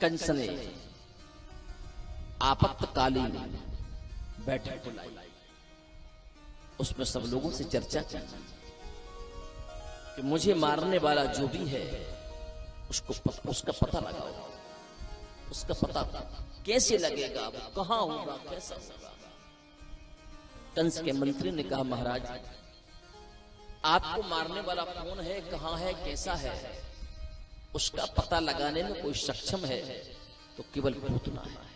कंस ने आपातकालीन बैठक बुलाई, उसमें सब लोगों से चर्चा की कि मुझे मारने वाला जो भी है उसका पता लगाओ, उसका पता कैसे लगेगा, वो कहां होगा, कैसा होगा। कंस के मंत्री ने कहा, महाराज आपको मारने वाला कौन है, कहां है, कैसा है, उसका पता लगाने में कोई सक्षम है तो केवल पूतना है।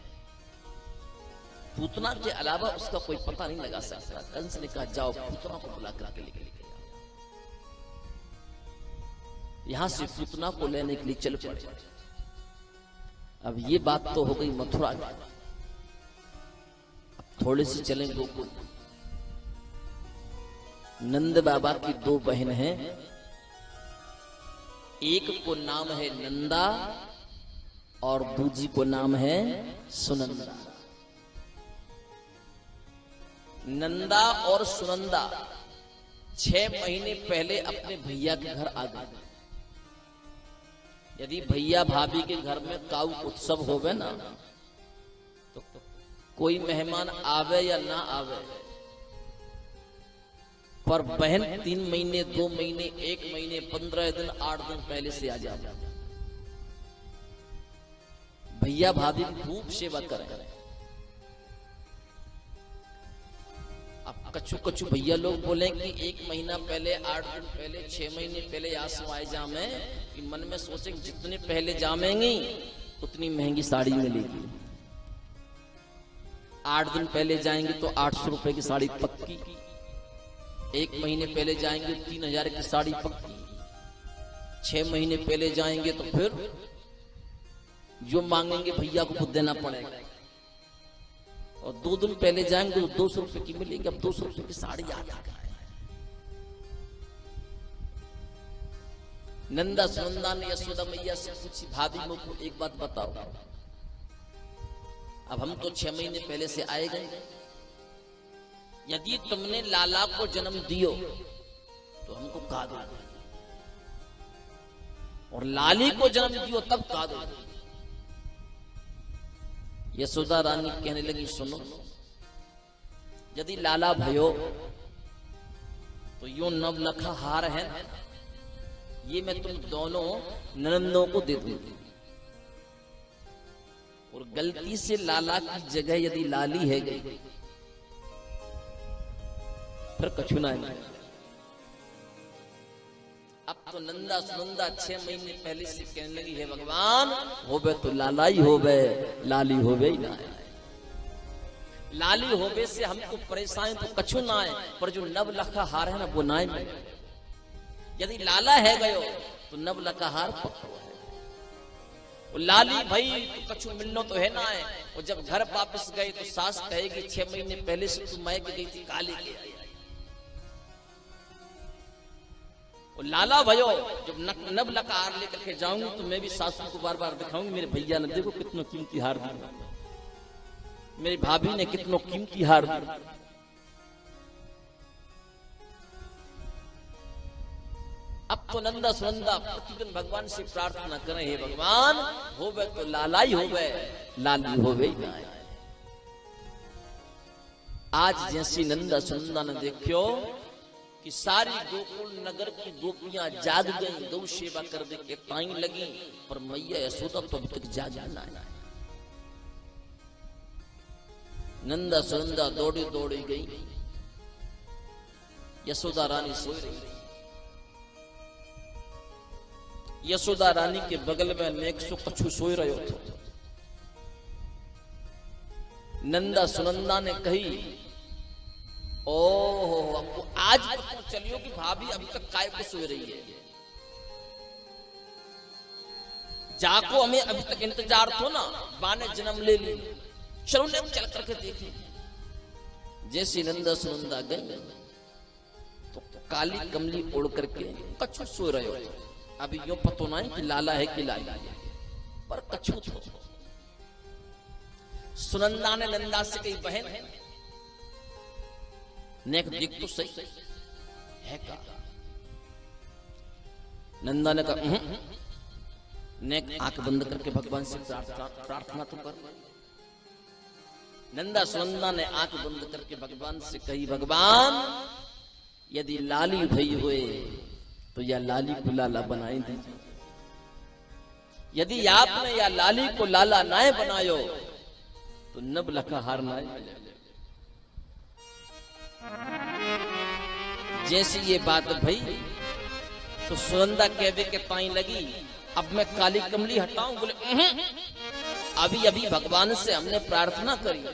पूतना के अलावा उसका कोई पता नहीं लगा सकता। कंस ने कहा, जाओ पूतना को बुला करके लेके यहां से पूतना को लेने के लिए चल पड़े। अब ये बात तो हो गई मथुरा की, अब थोड़े से चलें गोकुल। नंद बाबा की दो बहन हैं, एक को नाम है नंदा और दूजी को नाम है सुनंदा। नंदा और सुनंदा 6 महीने पहले अपने भैया के घर आ गए। यदि भैया भाभी के घर में काऊ उत्सव होवे ना, तो कोई मेहमान आवे या ना आवे, पर बहन 3 महीने 2 महीने 1 महीने 15 दिन 8 दिन पहले से आ जाए। भैया भाभी खूब सेवा करें। अब कछु कछु भैया लोग बोले कि 1 महीना पहले 8 दिन पहले 6 महीने पहले आंसू आए जामे, कि मन में सोचे जितने पहले जामेंगी उतनी महंगी साड़ी मिलेगी। 8 दिन पहले जाएंगे तो 800 रुपए की साड़ी पक्की, 1 महीने पहले जाएंगे 3000 की साड़ी पक्की, 6 महीने पहले जाएंगे तो फिर जो मांगेंगे भैया को खुद देना पड़ेगा, और 2 दिन पहले जाएंगे तो 200 रुपए की मिलेगी। अब 200 रुपए की साड़ी आता है। नंदा सुनंदा ने यशोदा मैया से पूछी, भाभी मुझको एक बात बताओ, अब हम तो 6 महीने पहले से आए गए, यदि तुमने लाला को जन्म दियो तो हमको कहा दो, और लाली को जन्म दियो तब कहा दो। यशोदा रानी कहने लगी, सुनो, यदि लाला भयो तो यो नवलखा हार है, ये मैं तुम दोनों ननंदों को दे दूंगी, और गलती से लाला की जगह यदि लाली है गई फिर कछु ना है। अब तो नंदा सुनंदा 6 महीने पहले से कहने लगी, है भगवान, होवे तो लाला ही होवे, लाली होवे ही ना है। लाली होवे से हमको परेशानी तो कछु ना है, पर जो नवलखा हार है ना वो ना है। यदि लाला है गयो तो नवलखा हार पक्का है। लाली भाई तो कछु मिलनो तो है ना है। और जब घर वापस गए तो सास कहेगी, 6 महीने पहले से तू मायके गई थी, काले के आई। और लाला भयो जब नवलखा हार लेकर के जाऊंगी तो मैं भी सासू को बार बार दिखाऊंगी, मेरे भैया ने देखो कितना कीमती हार दिया, मेरी भाभी ने कितना कीमती हार दिया। अब तो नंदा सुनंदा प्रतिदिन भगवान से प्रार्थना करें, हे भगवान, होवे तो लाला ही होवे, लाली होवे ही ना। आज जैसी नंदा सुनंदा ने देखियो कि सारी गोकुल नगर की गोपियां जाग गई, गौ सेवा करने के टाइम लगी, पर मैया यशोदा तो अभी तक जाग ना है। नंदा सुनंदा दौड़ी दौड़ी गई, यशोदा रानी सोई रही। यशोदा रानी के बगल में नेक्सो कछु सोई रहे थे। नंदा सुनंदा ने कही, ओहो, हमको आज पता चलियो कि भाभी अभी तक काय को सोई रही है, जाको हमें अभी तक इंतजार थो ना, बाने जन्म ले ली, चलो ने चल करके देखे। जैसी नंदा सुनंदा गई तो काली कमली ओढ़ करके कछु सो रहे हो। अभी यो पतो ना है कि लाला है कि लाली है, पर कछु थो। सुनंदा ने नंदा से कही, बहन नेक देख तो सही है का। नंदा ने कहा, नेक आंख बंद करके भगवान से प्रार्थना तो कर। नंदा सुनंदा ने आंख बंद करके भगवान से कही, भगवान यदि लाली भई हुए तो या लाली को लाला बनाए दीजिए, यदि आपने या लाली को लाला नाय बनायो तो नब लखा हार नाय। जैसी ये बात भई तो सुनंदा कहवे के ताई लगी, अब मैं काली कमली हटाऊं? बोले अभी अभी भगवान से हमने प्रार्थना करी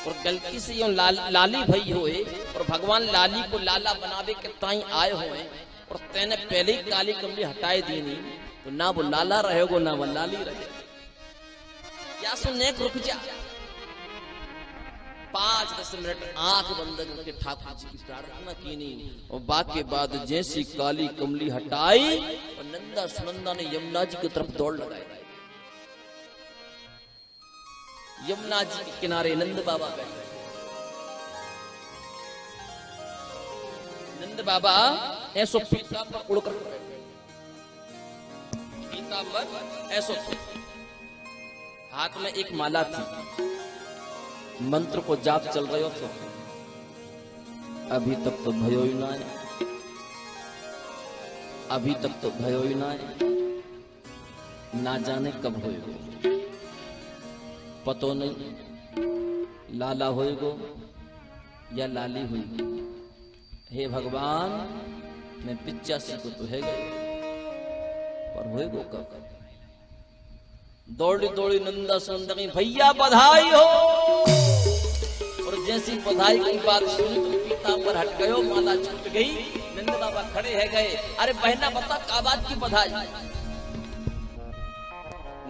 और गलती से यूं लाली भई होए और भगवान लाली को लाला बनावे के ताई आए हुए और तेने पहले ही काली कमली हटाए दी नहीं, तो ना वो लाला रहेगो ना वो लाली रहे। क्या सुनने रुक जा। 5-10 मिनट आंख बंद करके ठाकुर जी की प्रार्थना की नहीं और बाकी बाद जैसी काली कमली हटाई और नंदा सुनंदा ने यमुना जी की तरफ दौड़ लगाई। यमुना जी के किनारे नंद बाबा बैठे। नंद बाबा ऐसो पीता पर उड़कर बैठे, पीता पर ऐसो, हाथ में एक माला थी, मंत्र को जाप चल रहे थे। अभी तक तो भयो ही ना है, अभी तक तो भयो ही ना है, ना जाने कब होएगो, पतो नहीं लाला होएगो या लाली होएगी। हे भगवान मैं 85 को तो है गए, पर होएगो कब? दौड़ी दौड़ी नंदा सुनंदा कहीं भैया बधाई हो, और जैसी बधाई की बात सुनी तो पीता पर हट गयो, माला छूट गई। नंद बाबा खड़े है गए, अरे बहना बता का बात की बधाई?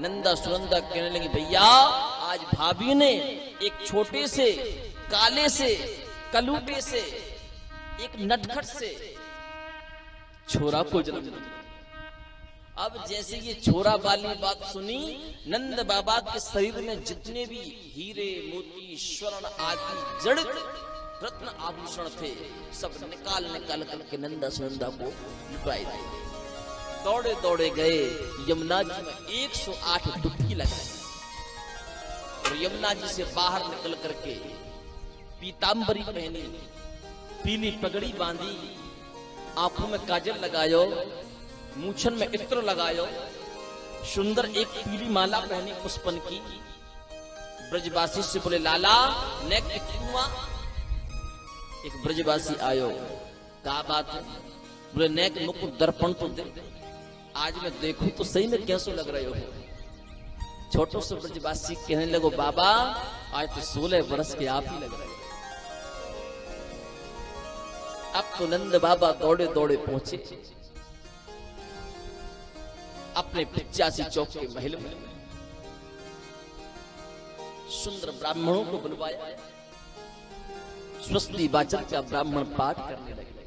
नंदा सुनंदा कहने लगी, भैया आज भाभी ने एक छोटे से काले से कलूटे से एक नटखट से छोरा को जन्म दिया। अब जैसे ये छोरा वाली बात सुनी, नंद बाबा के शरीर में जितने भी हीरे मोती स्वर्ण आदि जड़ित रत्न आभूषण थे सब निकाल निकाल करके नंदा सुनंदा को लुटाए दिए। दौड़े दौड़े गए यमुना जी में 108 डुबकी लगाई और यमुना जी से बाहर निकल करके पीतांबरी पहनी, पीली पगड़ी बांधी, आंखों में काजल लगायो, मूछन में इत्र लगायो, सुंदर एक पीली माला पहनी पुष्पन की। ब्रजवासी से बोले, लाला नेक क्यों? एक ब्रजवासी आयो, क्या बात है? बोले नेक मुकुट दर्पण तो दे, आज मैं देखूं तो सही में कैसे लग रहे हो। छोटो से ब्रजवासी कहने लगो, बाबा आज तो 16 वर्ष के आप ही लग रहे हो। अब तो नंद बाबा दौड़े दौड़े पहुंचे अपने 85 चौक के महल में। सुंदर ब्राह्मणों को बुलवाया, स्वस्ति वाचन का ब्राह्मण पाठ करने लगे।